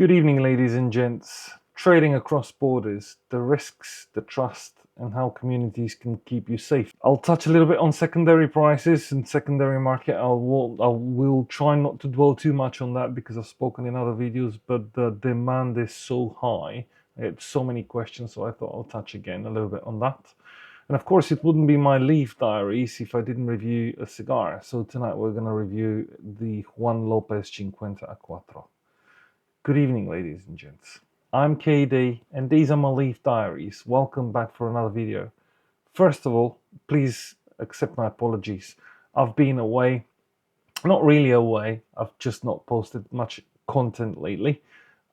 Good evening, ladies and gents. Trading across borders, the risks, the trust, and how communities can keep you safe. I'll touch a little bit on secondary prices and secondary market. I will try not to dwell too much on that because I've spoken in other videos, but the demand is so high. I had so many questions, so I thought I'll touch again a little bit on that. And of course, it wouldn't be my Leaf Diaries if I didn't review a cigar. So tonight we're going to review the Juan Lopez Cincuenta a Cuatro. Good evening, ladies and gents. I'm KD, and these are my Leaf Diaries. Welcome back for another video. First of all, please accept my apologies. I've been away. Not really away. I've just not posted much content lately.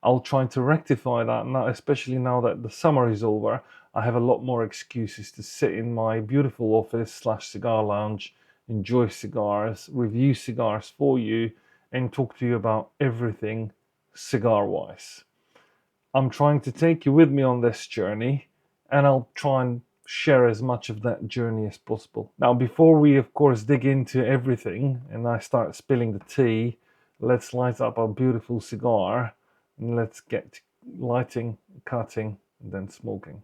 I'll try to rectify that now, especially now that the summer is over. I have a lot more excuses to sit in my beautiful office / cigar lounge, enjoy cigars, review cigars for you, and talk to you about everything cigar-wise. I'm trying to take you with me on this journey, and I'll try and share as much of that journey as possible. Now, before we, of course, dig into everything and I start spilling the tea, let's light up our beautiful cigar and let's get lighting, cutting, and then smoking.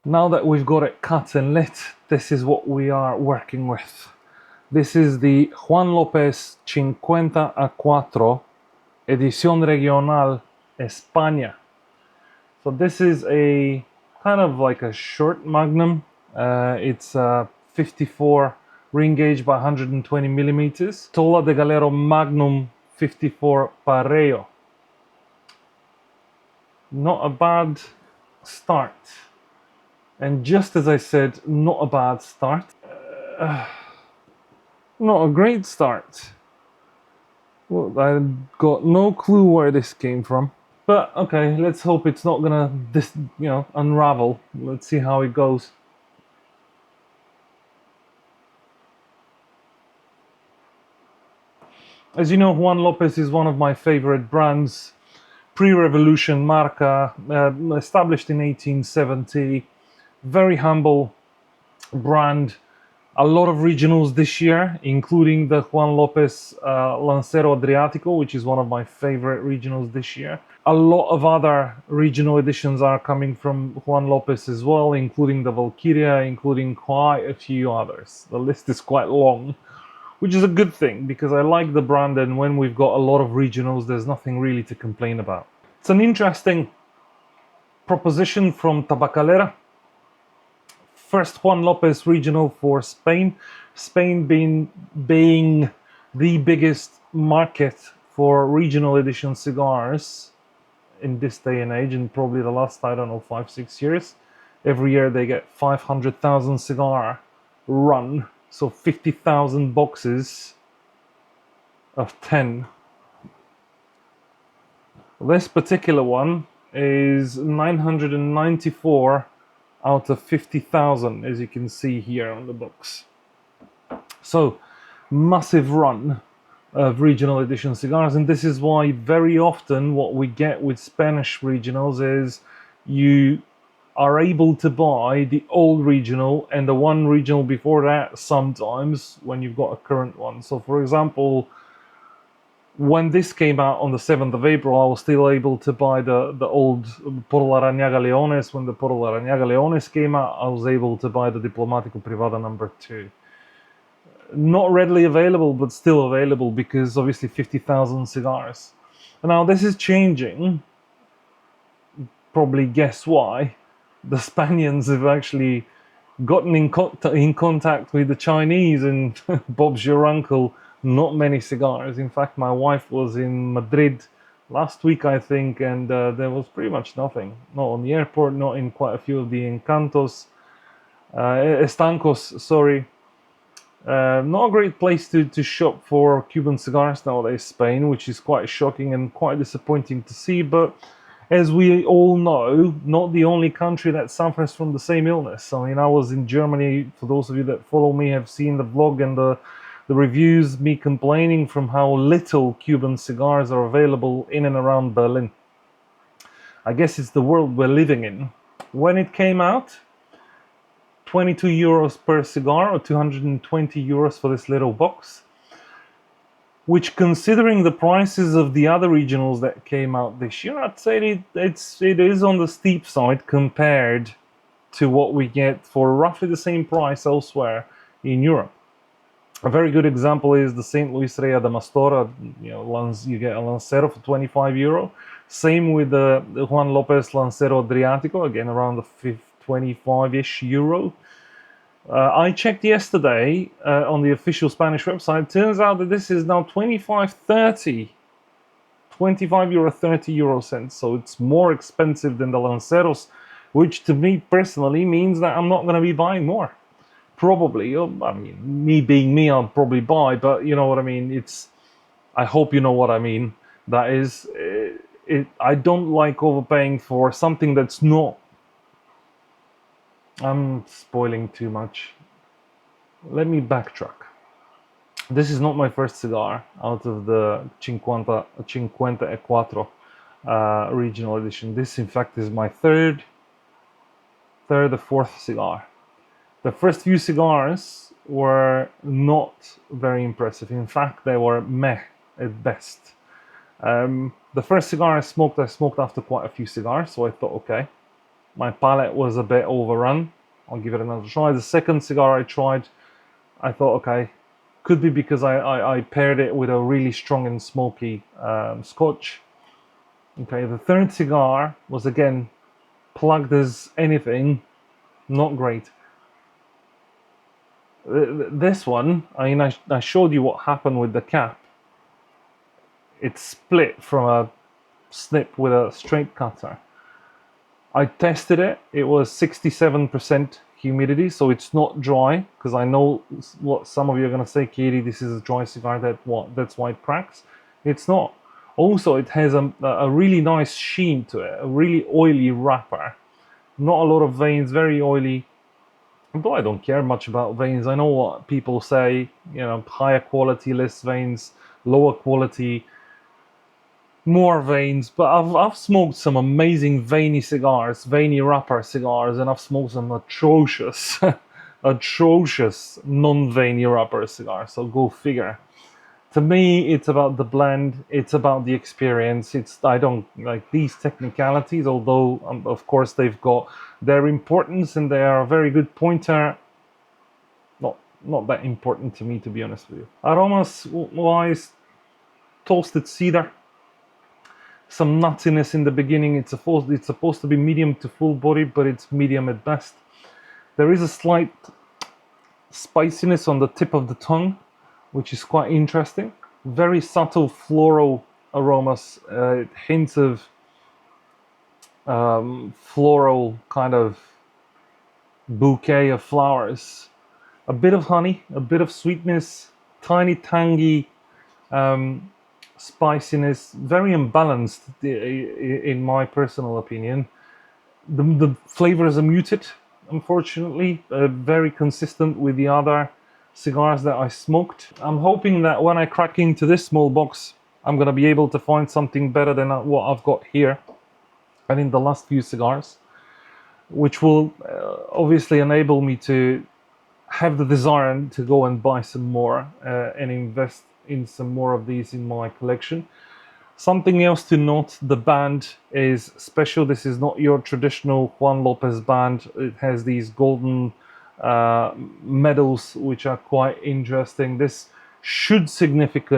Now that we've got it cut and lit, this is what we are working with. This is the Juan Lopez Cincuenta a Cuatro Edición Regional España. So this is a kind of like a short magnum. It's 54 ring gauge by 120 millimeters. Tola de Galero Magnum 54 Pareo. Not a bad start. And just as I said, not a bad start. Not a great start. Well, I've got no clue where this came from. But okay, let's hope it's not gonna unravel. Let's see how it goes. As you know, Juan Lopez is one of my favorite brands. Pre-revolution marca, established in 1870. Very humble brand. A lot of regionals this year, including the Juan Lopez Lancero Adriatico, which is one of my favorite regionals this year. A lot of other regional editions are coming from Juan Lopez as well, including the Valkyria, including quite a few others. The list is quite long, which is a good thing because I like the brand, and when we've got a lot of regionals, there's nothing really to complain about. It's an interesting proposition from Tabacalera. First Juan Lopez regional for Spain. Spain being the biggest market for regional edition cigars in this day and age, and probably the last, I don't know, 5-6 years. Every year they get 500,000 cigar run, so 50,000 boxes of 10. This particular one is 994 out of 50,000, as you can see here on the box. So, massive run of regional edition cigars, and this is why very often what we get with Spanish regionals is you are able to buy the old regional and the one regional before that sometimes when you've got a current one. So for example, when this came out on the 7th of April, I was still able to buy the old Por la Rañaga Leones. When the Por la Rañaga Leones came out, I was able to buy the Diplomático Privada number 2. Not readily available, but still available because obviously 50,000 cigars. Now this is changing. Probably guess why. The Spaniards have actually gotten in contact with the Chinese, and Bob's your uncle, not many cigars. In fact, my wife was in Madrid last week, I think, and there was pretty much nothing. Not on the airport, not in quite a few of the Estancos, sorry. Not a great place to shop for Cuban cigars nowadays, Spain, which is quite shocking and quite disappointing to see. But as we all know, not the only country that suffers from the same illness. I mean, I was in Germany. For those of you that follow me have seen the vlog and the reviews, me complaining from how little Cuban cigars are available in and around Berlin. I guess it's the world we're living in. When it came out, 22 euros per cigar, or 220 euros for this little box, which, considering the prices of the other regionals that came out this year, I'd say it is on the steep side compared to what we get for roughly the same price elsewhere in Europe. A very good example is the St. Luis Rey de Mastora. You get a Lancero for 25 euro. Same with the Juan Lopez Lancero Adriatico, again around the 25-ish euro. I checked yesterday on the official Spanish website. Turns out that this is now 25 euro 30 euro cents. So it's more expensive than the Lanceros, which to me personally means that I'm not going to be buying more. Probably. I mean, me being me, I'll probably buy, but you know what I mean. I hope you know what I mean. That is, I don't like overpaying for something that's not. I'm spoiling too much. Let me backtrack. This is not my first cigar out of the Cincuenta e Cuatro regional edition. This, in fact, is my third or fourth cigar. The first few cigars were not very impressive. In fact, they were meh at best. The first cigar I smoked after quite a few cigars, so I thought, okay, my palate was a bit overrun. I'll give it another try. The second cigar I tried, I thought, okay, could be because I paired it with a really strong and smoky Scotch. Okay, the third cigar was, again, plugged as anything, not great. This one, I mean, I showed you what happened with the cap. It's split from a snip with a straight cutter. I tested it. It was 67% humidity, so it's not dry. Because I know what some of you are going to say, Katie, this is a dry cigar. That's why it cracks. It's not. Also, it has a really nice sheen to it, a really oily wrapper. Not a lot of veins, very oily. Though I don't care much about veins. I know what people say, higher quality, less veins, lower quality, more veins. But I've smoked some amazing veiny cigars, veiny wrapper cigars, and I've smoked some atrocious, atrocious non-veiny wrapper cigars. So go figure. To me, it's about the blend. It's about the experience. I don't like these technicalities, although of course they've got their importance and they are a very good pointer. Not that important to me, to be honest with you. Aromas wise, toasted cedar, some nuttiness in the beginning. It's supposed to be medium to full body, but it's medium at best. There is a slight spiciness on the tip of the tongue, which is quite interesting. Very subtle floral aromas, hints of floral kind of bouquet of flowers. A bit of honey, a bit of sweetness, tiny tangy spiciness. Very unbalanced, in my personal opinion. The flavors are muted, unfortunately. Very consistent with the other cigars that I smoked. I'm hoping that when I crack into this small box, I'm going to be able to find something better than what I've got here and in the last few cigars, which will obviously enable me to have the desire to go and buy some more and invest in some more of these in my collection. Something else to note, the band is special. This is not your traditional Juan Lopez band. It has these golden medals, which are quite interesting. This should signify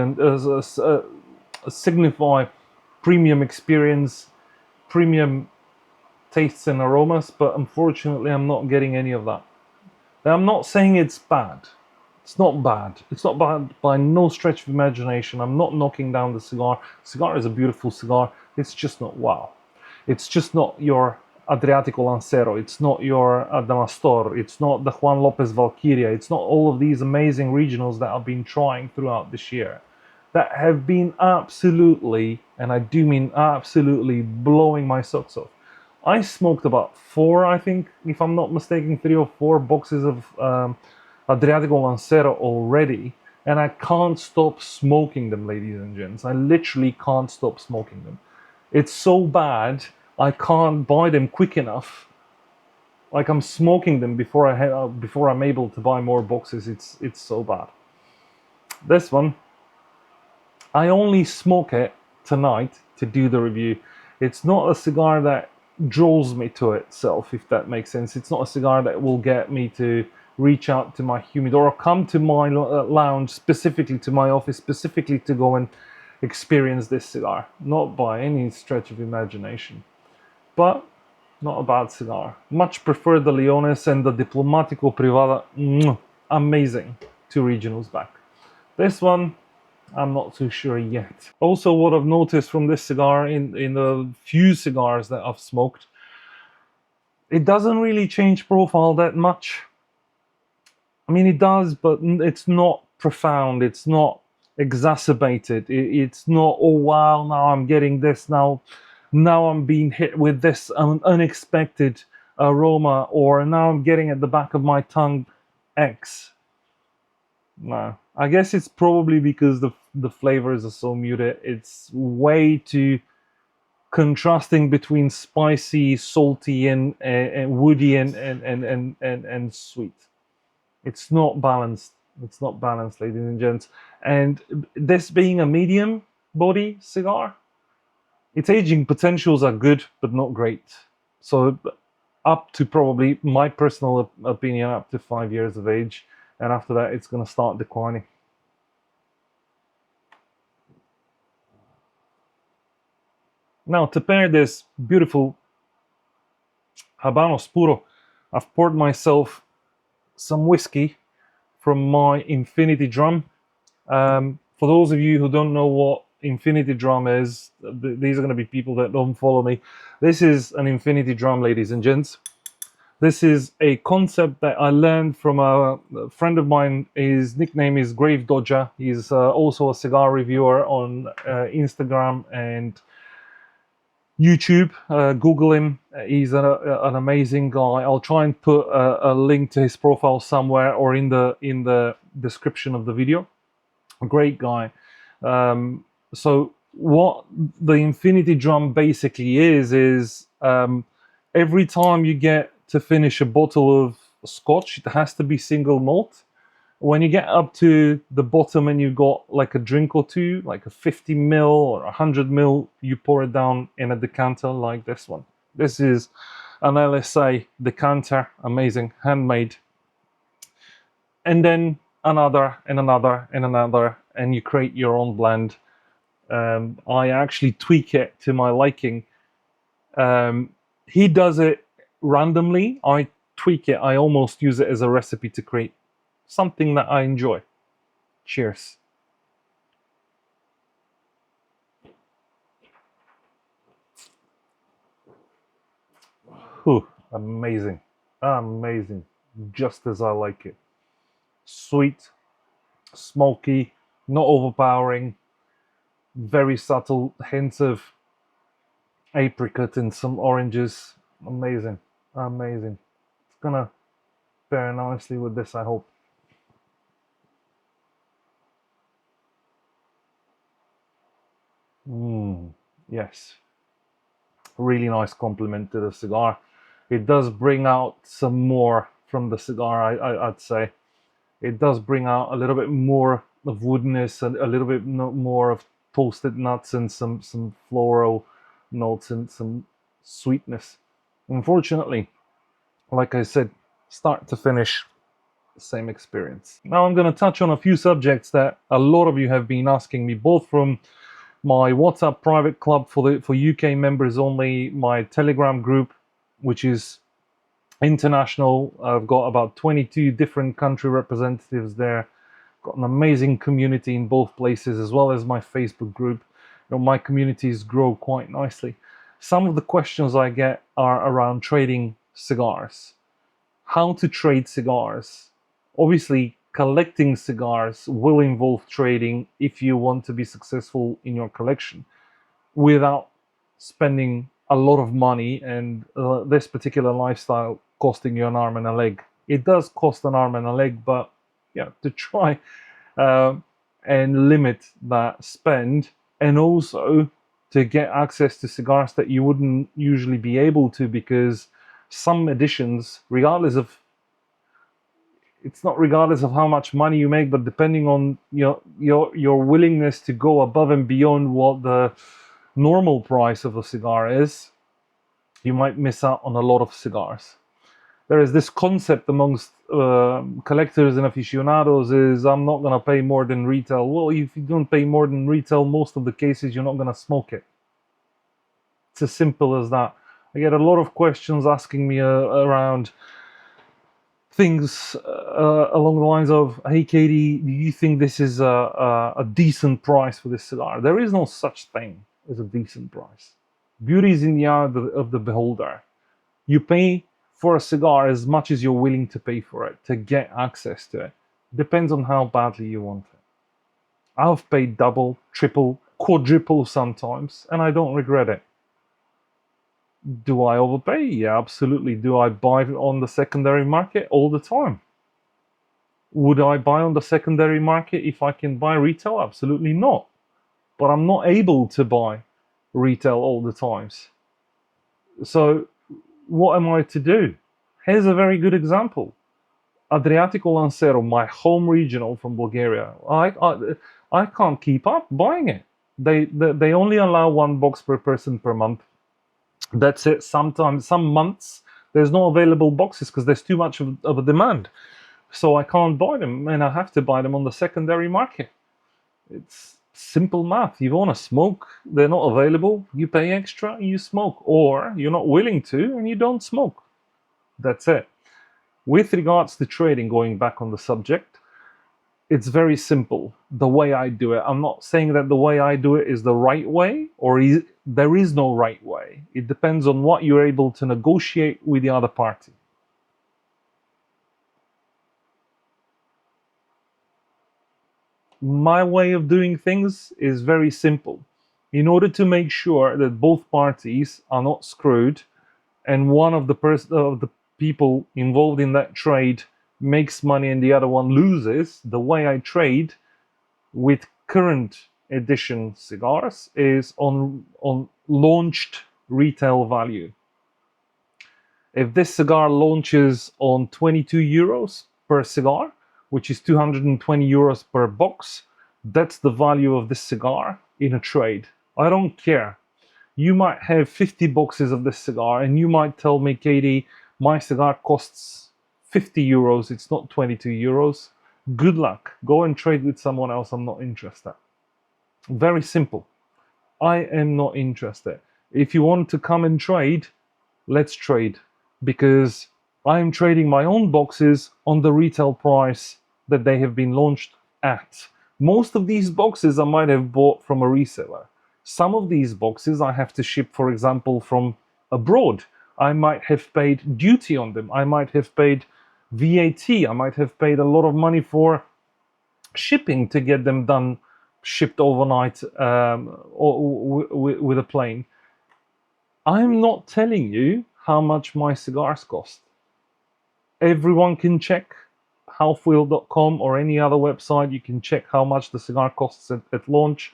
premium experience, premium tastes and aromas, but unfortunately I'm not getting any of that. Now, I'm not saying it's bad. It's not bad. It's not bad by no stretch of imagination. I'm not knocking down the cigar. Cigar is a beautiful cigar. It's just not wow. It's just not your Adriatico Lancero, it's not your Adamastor, it's not the Juan Lopez Valkyria, it's not all of these amazing regionals that I've been trying throughout this year that have been absolutely, and I do mean absolutely, blowing my socks off. I smoked about 4, I think, if I'm not mistaken, 3 or 4 boxes of Adriatico Lancero already, and I can't stop smoking them, ladies and gents. I literally can't stop smoking them. It's so bad, I can't buy them quick enough. Like, I'm smoking them before I'm able to buy more boxes. It's so bad. This one, I only smoke it tonight to do the review. It's not a cigar that draws me to itself, if that makes sense. It's not a cigar that will get me to reach out to my humidor or come to my lounge, specifically to my office, specifically to go and experience this cigar. Not by any stretch of imagination. But not a bad cigar. Much prefer the Leones and the Diplomatico Privada. Amazing. 2 regionals back. This one, I'm not too sure yet. Also, what I've noticed from this cigar in the few cigars that I've smoked, it doesn't really change profile that much. I mean, it does, but it's not profound. It's not exacerbated. It's not, oh wow, now I'm getting this, now I'm being hit with this unexpected aroma, or now I'm getting at the back of my tongue X. No, I guess it's probably because the flavors are so muted. It's way too contrasting between spicy, salty, and woody and sweet. It's not balanced. It's not balanced, ladies and gents. And this being a medium body cigar, its aging potentials are good, but not great. So up to, probably, my personal opinion, up to 5 years of age. And after that, it's going to start declining. Now, to pair this beautiful Habanos Puro, I've poured myself some whiskey from my Infinity Drum. For those of you who don't know what Infinity Drum is, these are going to be people that don't follow me. This is an Infinity Drum, ladies and gents. This is a concept that I learned from a friend of mine. His nickname is Grave Dodger. He's also a cigar reviewer on Instagram and YouTube. Google him. He's an amazing guy. I'll try and put a link to his profile somewhere or in the description of the video. A great guy. So what the Infinity Drum basically is every time you get to finish a bottle of scotch, it has to be single malt. When you get up to the bottom and you've got like a drink or two, like a 50 ml or 100 ml, you pour it down in a decanter like this one. This is an LSA decanter, amazing, handmade. And then another and another and another, and you create your own blend. I actually tweak it to my liking. He does it randomly. I tweak it. I almost use it as a recipe to create something that I enjoy. Cheers. Whew, amazing. Amazing. Just as I like it. Sweet, smoky, not overpowering, very subtle hints of apricot and some oranges. Amazing. Amazing. It's gonna pair nicely with this, I hope. Yes. Really nice compliment to the cigar. It does bring out some more from the cigar, I'd say. It does bring out a little bit more of woodiness and a little bit more of toasted nuts and some floral notes and some sweetness. Unfortunately, like I said, start to finish, same experience. Now I'm going to touch on a few subjects that a lot of you have been asking me, both from my WhatsApp private club for UK members only, my Telegram group, which is international. I've got about 22 different country representatives there. Got an amazing community in both places, as well as my Facebook group. You know, my communities grow quite nicely. some of the questions I get are around trading cigars. How to trade cigars. Obviously, collecting cigars will involve trading if you want to be successful in your collection without spending a lot of money and this particular lifestyle costing you an arm and a leg. It does cost an arm and a leg, but yeah, to try and limit that spend, and also to get access to cigars that you wouldn't usually be able to, because some editions, it's not regardless of how much money you make, but depending on your willingness to go above and beyond what the normal price of a cigar is, you might miss out on a lot of cigars. There is this concept amongst collectors and aficionados is, I'm not going to pay more than retail. Well, if you don't pay more than retail, most of the cases you're not going to smoke it. It's as simple as that. I get a lot of questions asking me around things along the lines of, hey KD, do you think this is a decent price for this cigar? There is no such thing as a decent price. Beauty is in the eye of the beholder. You pay for a cigar as much as you're willing to pay for it to get access to it. Depends on how badly you want it. I've paid double, triple, quadruple sometimes, and I don't regret it. Do I overpay? Yeah, absolutely. Do I buy on the secondary market? All the time. Would I buy on the secondary market if I can buy retail? Absolutely not. But I'm not able to buy retail all the times. So what am I to do? Here's a very good example. Adriatico Lancero, my home regional from Bulgaria. I can't keep up buying it. They only allow one box per person per month. That's it. Sometimes, some months, there's no available boxes because there's too much of a demand. So I can't buy them, and I have to buy them on the secondary market. It's simple math. You want to smoke, they're not available, you pay extra, you smoke. Or you're not willing to, and you don't smoke. That's it. With regards to trading, going back on the subject, it's very simple. The way I do it, I'm not saying that the way I do it is the right way, or there is no right way. It depends on what you're able to negotiate with the other party. My way of doing things is very simple. In order to make sure that both parties are not screwed, and one of the people involved in that trade makes money and the other one loses, the way I trade with current edition cigars is on launched retail value. If this cigar launches on 22 euros per cigar, which is 220 euros per box, that's the value of this cigar in a trade. I don't care. You might have 50 boxes of this cigar and you might tell me, KD, my cigar costs 50 euros, it's not 22 euros. Good luck. Go and trade with someone else. I'm not interested. Very simple. I am not interested. If you want to come and trade, let's trade, because I am trading my own boxes on the retail price that they have been launched at. Most of these boxes I might have bought from a reseller. Some of these boxes I have to ship, for example, from abroad. I might have paid duty on them. I might have paid VAT. I might have paid a lot of money for shipping to get them done, shipped overnight or with a plane. I'm not telling you how much my cigars cost. Everyone can check halfwheel.com or any other website. You can check how much the cigar costs at launch.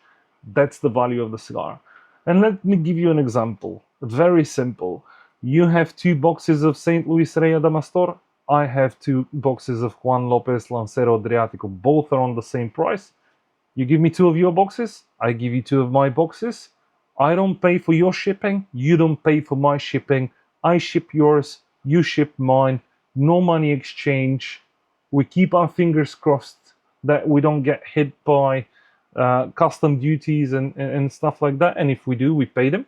That's the value of the cigar. And let me give you an example. Very simple. You have 2 boxes of St. Luis Rey Adamastor. I have 2 boxes of Juan Lopez Lancero Adriatico. Both are on the same price. You give me 2 of your boxes, I give you 2 of my boxes. I don't pay for your shipping, you don't pay for my shipping. I ship yours, you ship mine. No money exchange. We keep our fingers crossed that we don't get hit by custom duties and stuff like that. And if we do, we pay them.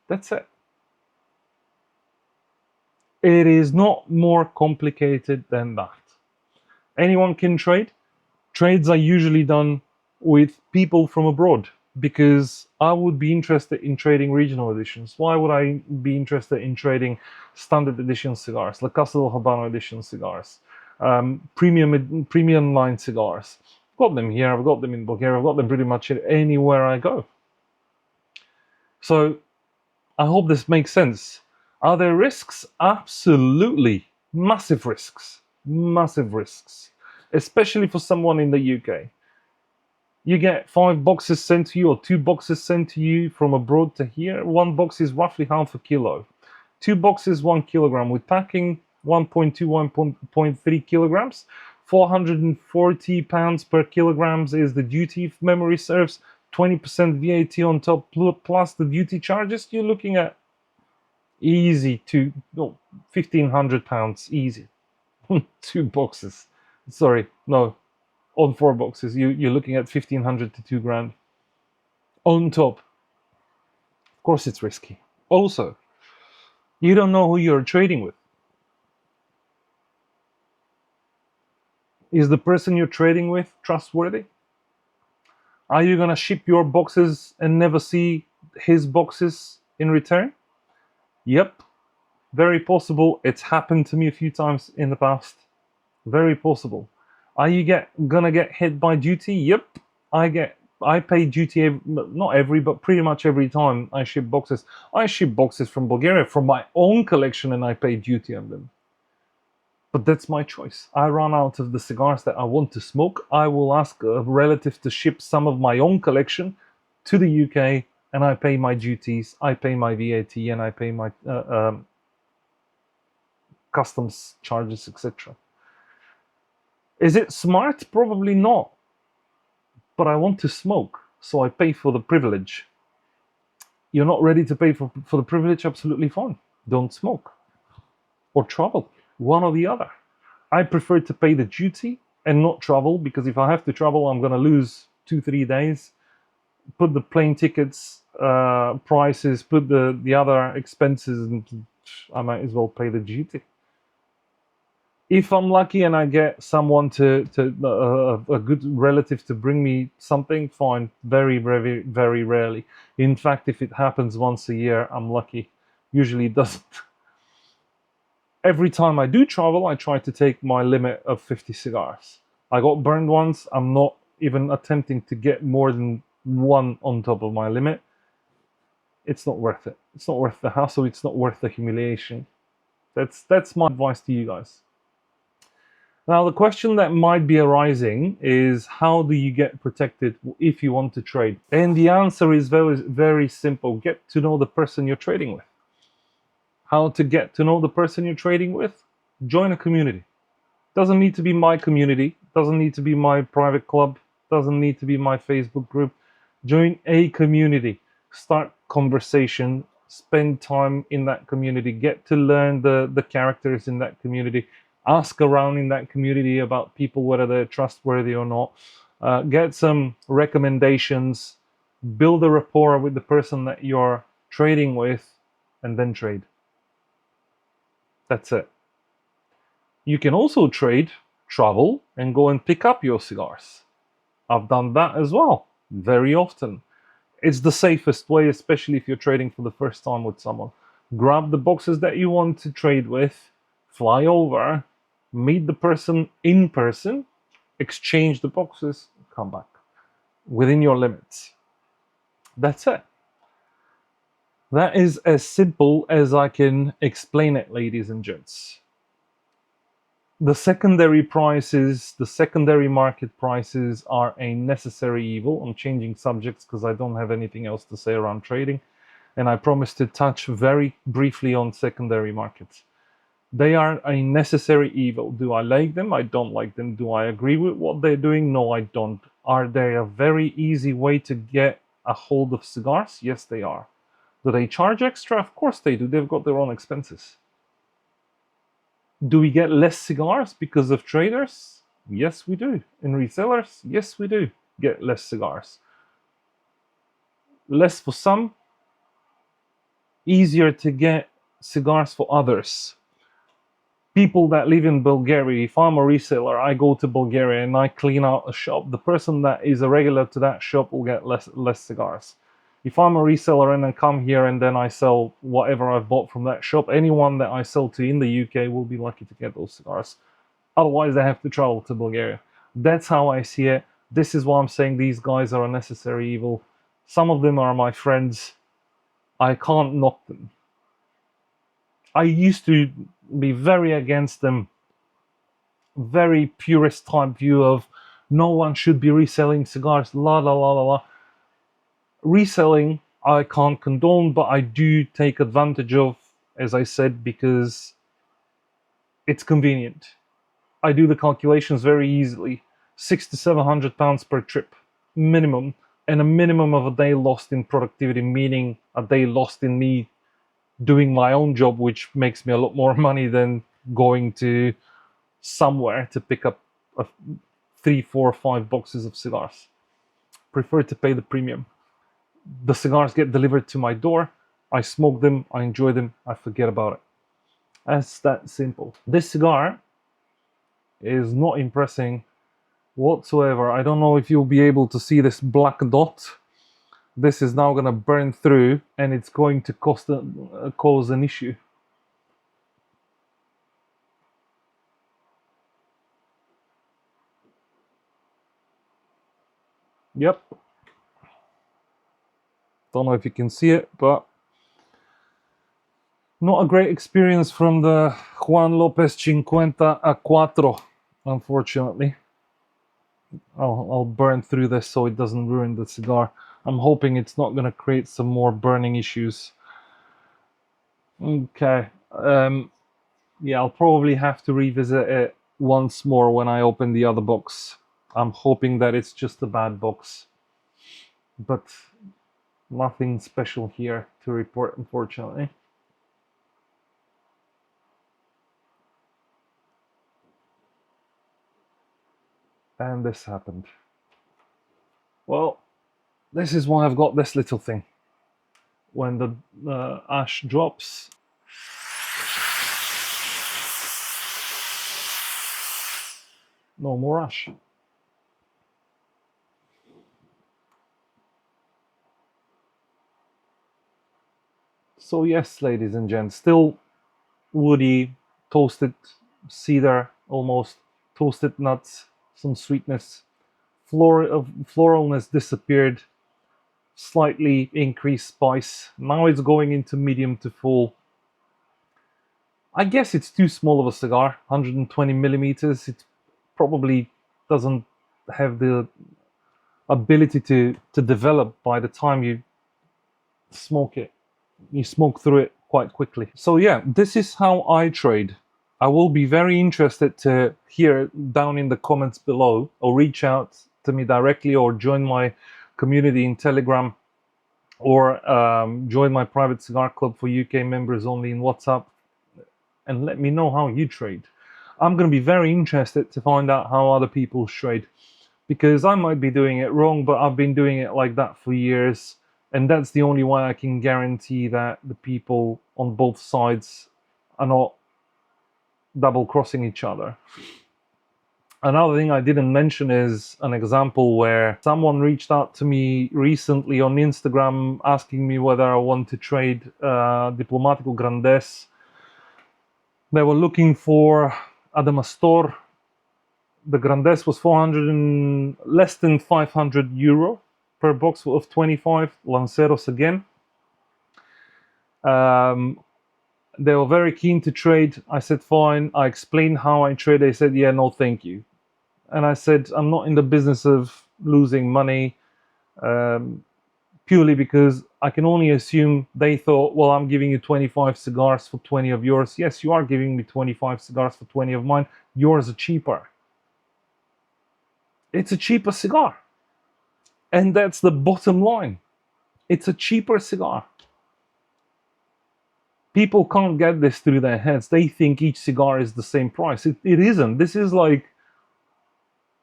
That's it. It is not more complicated than that. Anyone can trade. Trades are usually done with people from abroad. because I would be interested in trading regional editions. Why would I be interested in trading standard edition cigars, La Casa del Habano edition cigars, premium line cigars? I've got them here, I've got them in Bulgaria, I've got them pretty much anywhere I go. So I hope this makes sense. Are there risks? Absolutely. Massive risks. Massive risks. Especially for someone in the UK. You get 5 boxes sent to you or 2 boxes sent to you from abroad to here. 1 box is roughly half a kilo. 2 boxes, 1 kilogram. With packing, 1.2, 1.3 kilograms. £440 per kilograms is the duty, if memory serves. 20% VAT on top plus the duty charges. You're looking at easy to £1,500 easy. 2 boxes. Sorry, no. On 4 boxes, you're looking at 1,500 to 2 grand on top. Of course, it's risky. Also, you don't know who you're trading with. Is the person you're trading with trustworthy? Are you gonna ship your boxes and never see his boxes in return? Yep, very possible. It's happened to me a few times in the past. Very possible. Are you gonna get hit by duty? Yep, I pay duty not every, but pretty much every time I ship boxes. I ship boxes from Bulgaria from my own collection, and I pay duty on them. But that's my choice. I run out of the cigars that I want to smoke. I will ask a relative to ship some of my own collection to the UK, and I pay my duties, I pay my VAT, and I pay my customs charges, etc. Is it smart? Probably not. But I want to smoke, so I pay for the privilege. You're not ready to pay for the privilege? Absolutely fine. Don't smoke. Or travel. One or the other. I prefer to pay the duty and not travel, because if I have to travel, I'm going to lose 2-3 days. Put the plane tickets prices, put the other expenses, and I might as well pay the duty. If I'm lucky and I get someone a good relative to bring me something, fine. Very, very, very rarely. In fact, if it happens once a year, I'm lucky. Usually it doesn't. Every time I do travel, I try to take my limit of 50 cigars. I got burned once. I'm not even attempting to get more than 1 on top of my limit. It's not worth it. It's not worth the hassle. It's not worth the humiliation. That's my advice to you guys. Now, the question that might be arising is, how do you get protected if you want to trade? And the answer is very, very simple. Get to know the person you're trading with. How to get to know the person you're trading with? Join a community. Doesn't need to be my community. Doesn't need to be my private club. Doesn't need to be my Facebook group. Join a community. Start conversation. Spend time in that community. Get to learn the characters in that community. Ask around in that community about people, whether they're trustworthy or not. Get some recommendations. Build a rapport with the person that you're trading with, and then trade. That's it. You can also trade, travel, and go and pick up your cigars. I've done that as well, very often. It's the safest way, especially if you're trading for the first time with someone. Grab the boxes that you want to trade with, fly over, meet the person in person, exchange the boxes, come back within your limits. That's it. That is as simple as I can explain it, ladies and gents. The secondary prices, the secondary market prices are a necessary evil. I'm changing subjects because I don't have anything else to say around trading. And I promise to touch very briefly on secondary markets. They are a necessary evil. Do I like them? I don't like them. Do I agree with what they're doing? No, I don't. Are they a very easy way to get a hold of cigars? Yes, they are. Do they charge extra? Of course they do. They've got their own expenses. Do we get less cigars because of traders? Yes, we do. And resellers? Yes, we do get less cigars. Less for some, easier to get cigars for others. People that live in Bulgaria, if I'm a reseller, I go to Bulgaria and I clean out a shop. The person that is a regular to that shop will get less cigars. If I'm a reseller and I come here and then I sell whatever I've bought from that shop, anyone that I sell to in the UK will be lucky to get those cigars. Otherwise, they have to travel to Bulgaria. That's how I see it. This is why I'm saying these guys are a necessary evil. Some of them are my friends. I can't knock them. I used to be very against them, very purist type view of no one should be reselling cigars, la la la la la. Reselling, I can't condone, but I do take advantage of, as I said, because it's convenient. I do the calculations very easily. £600 to £700 per trip, minimum, and a minimum of a day lost in productivity, meaning a day lost in me doing my own job, which makes me a lot more money than going to somewhere to pick up 3, 4, 5 boxes of cigars. Prefer to pay the premium. The cigars get delivered to my door. I smoke them, I enjoy them, I forget about it. That's that simple. This cigar is not impressing whatsoever. I don't know if you'll be able to see this black dot. This is now going to burn through and it's going to cause an issue. Yep. Don't know if you can see it, but not a great experience from the Juan Lopez Cincuenta a Cuatro, unfortunately. I'll burn through this so it doesn't ruin the cigar. I'm hoping it's not going to create some more burning issues. Okay. Yeah, I'll probably have to revisit it once more when I open the other box. I'm hoping that it's just a bad box. But nothing special here to report, unfortunately. And this happened. Well, this is why I've got this little thing. When the ash drops, no more ash. So yes, ladies and gents, still woody, toasted cedar, almost toasted nuts, some sweetness. Floralness disappeared, slightly increased spice. Now it's going into medium to full. I guess it's too small of a cigar, 120 millimeters. It probably doesn't have the ability to develop by the time you smoke it. You smoke through it quite quickly. So yeah, this is how I trade. I will be very interested to hear down in the comments below, or reach out to me directly, or join my community in Telegram, or join my private cigar club for UK members only in WhatsApp, and let me know how you trade. I'm going to be very interested to find out how other people trade, because I might be doing it wrong, but I've been doing it like that for years, and that's the only way I can guarantee that the people on both sides are not double crossing each other. Another thing I didn't mention is an example where someone reached out to me recently on Instagram asking me whether I want to trade Diplomatico Grandes. They were looking for Adamastor. The Grandes was 400 and less than 500 euro per box of 25 Lanceros again. They were very keen to trade. I said fine. I explained how I trade. They said yeah, no thank you. And I said I'm not in the business of losing money, purely because I can only assume they thought, well, I'm giving you 25 cigars for 20 of yours. Yes, you are giving me 25 cigars for 20 of mine. Yours are cheaper. It's a cheaper cigar. And that's the bottom line. It's a cheaper cigar. People can't get this through their heads. They think each cigar is the same price. It isn't. This is like,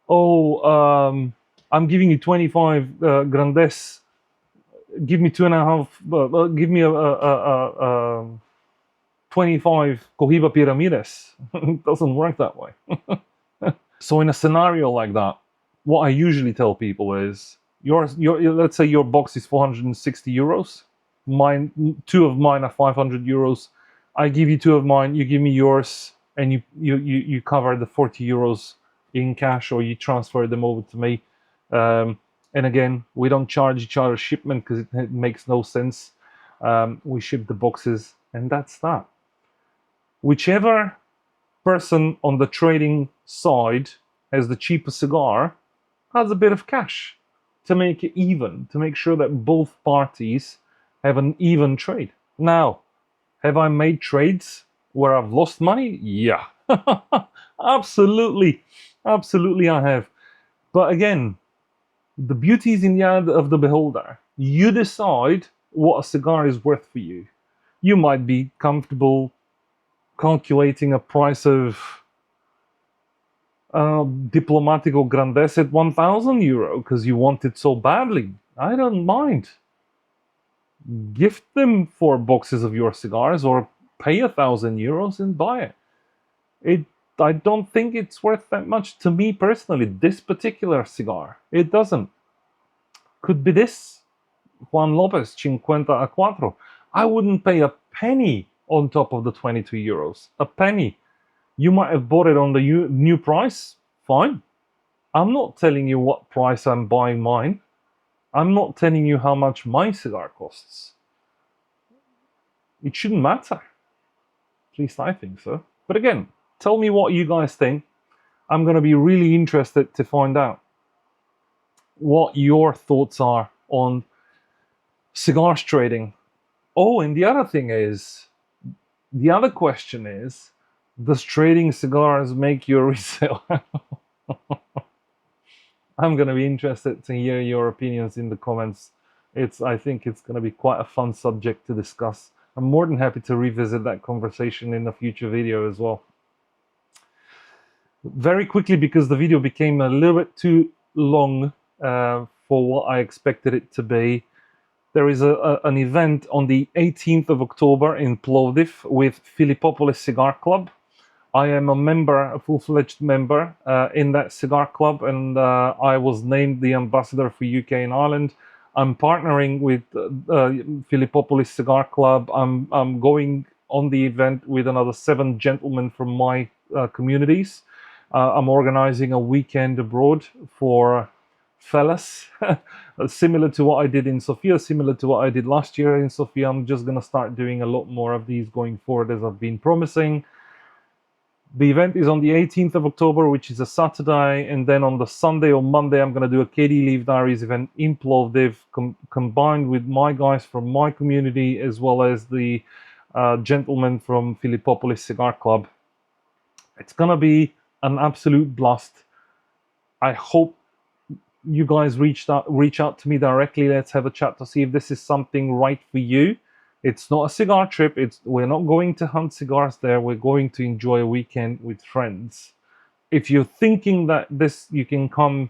oh, I'm giving you 25 Grandes. Give me 2.5. Give me 25 Cohiba Pyramides. It doesn't work that way. So in a scenario like that, what I usually tell people is, let's say your box is 460 euros. Two of mine are 500 euros. I give you two of mine, you give me yours, and you cover the 40 euros in cash, or you transfer them over to me. And again, we don't charge each other shipment because it makes no sense. We ship the boxes, and that's that. Whichever person on the trading side has the cheapest cigar has a bit of cash to make it even, to make sure that both parties have an even trade. Now, have I made trades where I've lost money? Yeah. Absolutely. Absolutely I have. But again, the beauty is in the eye of the beholder. You decide what a cigar is worth for you. You might be comfortable calculating a price of Diplomatico Grandes at 1,000 euro because you want it so badly. I don't mind. Gift them 4 boxes of your cigars, or pay 1,000 euros and buy it. I don't think it's worth that much to me personally. This particular cigar, it doesn't. Could be this Juan Lopez Cincuenta a Cuatro. I wouldn't pay a penny on top of the 22 euros. A penny. You might have bought it on the new price. Fine. I'm not telling you what price I'm buying mine. I'm not telling you how much my cigar costs. It shouldn't matter. At least I think so. But again, tell me what you guys think. I'm going to be really interested to find out what your thoughts are on cigars trading. Oh, and the other thing is, the other question is, does trading cigars make you a reseller? I'm going to be interested to hear your opinions in the comments. I think it's going to be quite a fun subject to discuss. I'm more than happy to revisit that conversation in a future video as well. Very quickly, because the video became a little bit too long for what I expected it to be. There is an event on the 18th of October in Plovdiv with Filipopolis Cigar Club. I am a member, a full-fledged member in that cigar club, and I was named the ambassador for UK and Ireland. I'm partnering with Filipopolis Cigar Club. I'm going on the event with another 7 gentlemen from my communities. I'm organizing a weekend abroad for fellas, similar to what I did in Sofia, similar to what I did last year in Sofia. I'm just going to start doing a lot more of these going forward, as I've been promising. The event is on the 18th of October, which is a Saturday, and then on the Sunday or Monday, I'm going to do a KD Leaf Diaries event in Plovdiv, combined with my guys from my community, as well as the gentlemen from Filipopolis Cigar Club. It's going to be an absolute blast. I hope you guys reach out to me directly. Let's have a chat to see if this is something right for you. It's not a cigar trip. We're not going to hunt cigars there. We're going to enjoy a weekend with friends. If you're thinking that you can come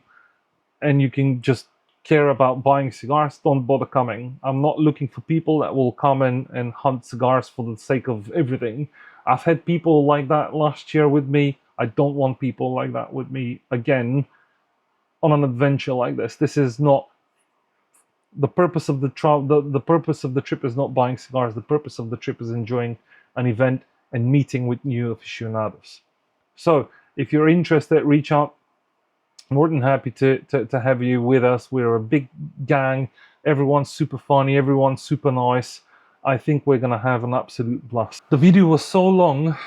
and you can just care about buying cigars, don't bother coming. I'm not looking for people that will come and hunt cigars for the sake of everything. I've had people like that last year with me. I don't want people like that with me again on an adventure like this. This is not the purpose of the purpose of the trip is not buying cigars. The purpose of the trip is enjoying an event and meeting with new aficionados. So if you're interested, reach out. More than happy to have you with us. We're a big gang. Everyone's super funny. Everyone's super nice. I think we're gonna have an absolute blast. The video was so long,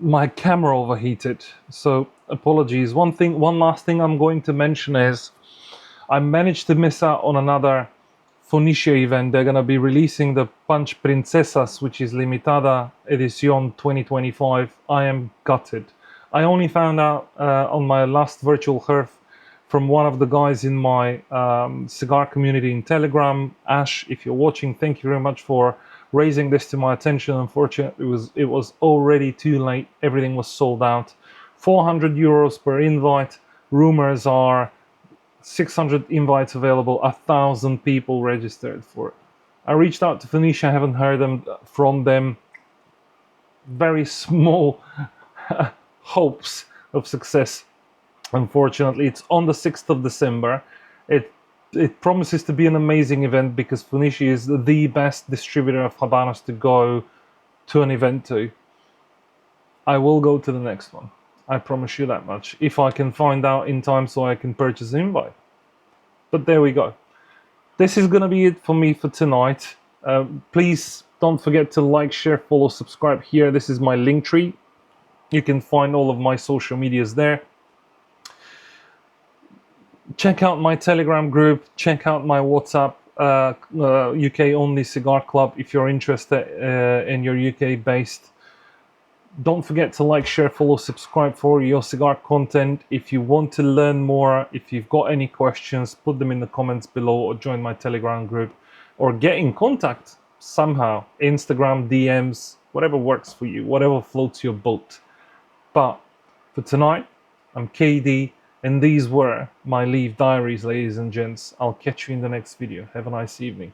my camera overheated. So apologies. One last thing I'm going to mention is, I managed to miss out on another Fonicia event. They're going to be releasing the Punch Princesas, which is Limitada Edición 2025. I am gutted. I only found out on my last virtual hearth from one of the guys in my cigar community in Telegram. Ash, if you're watching, thank you very much for raising this to my attention. Unfortunately, it was already too late. Everything was sold out. 400 euros per invite. Rumors are 600 invites available, 1,000 people registered for it. I reached out to Phoenicia, I haven't heard from them. very small hopes of success. Unfortunately, it's on the 6th of December. It promises to be an amazing event because Funishi is the best distributor of Habanos to go to an event to. I will go to the next one. I promise you that much. If I can find out in time so I can purchase an invite. But there we go. This is going to be it for me for tonight. Please don't forget to like, share, follow, subscribe here. This is my link tree. You can find all of my social medias there. Check out my Telegram group. Check out my WhatsApp UK only cigar club if you're interested in your UK based. Don't forget to like, share, follow, subscribe for your cigar content. If you want to learn more, if you've got any questions, put them in the comments below or join my Telegram group or get in contact somehow. Instagram, DMs, whatever works for you, whatever floats your boat. But for tonight, I'm KD, and these were my Leaf Diaries, ladies and gents. I'll catch you in the next video. Have a nice evening.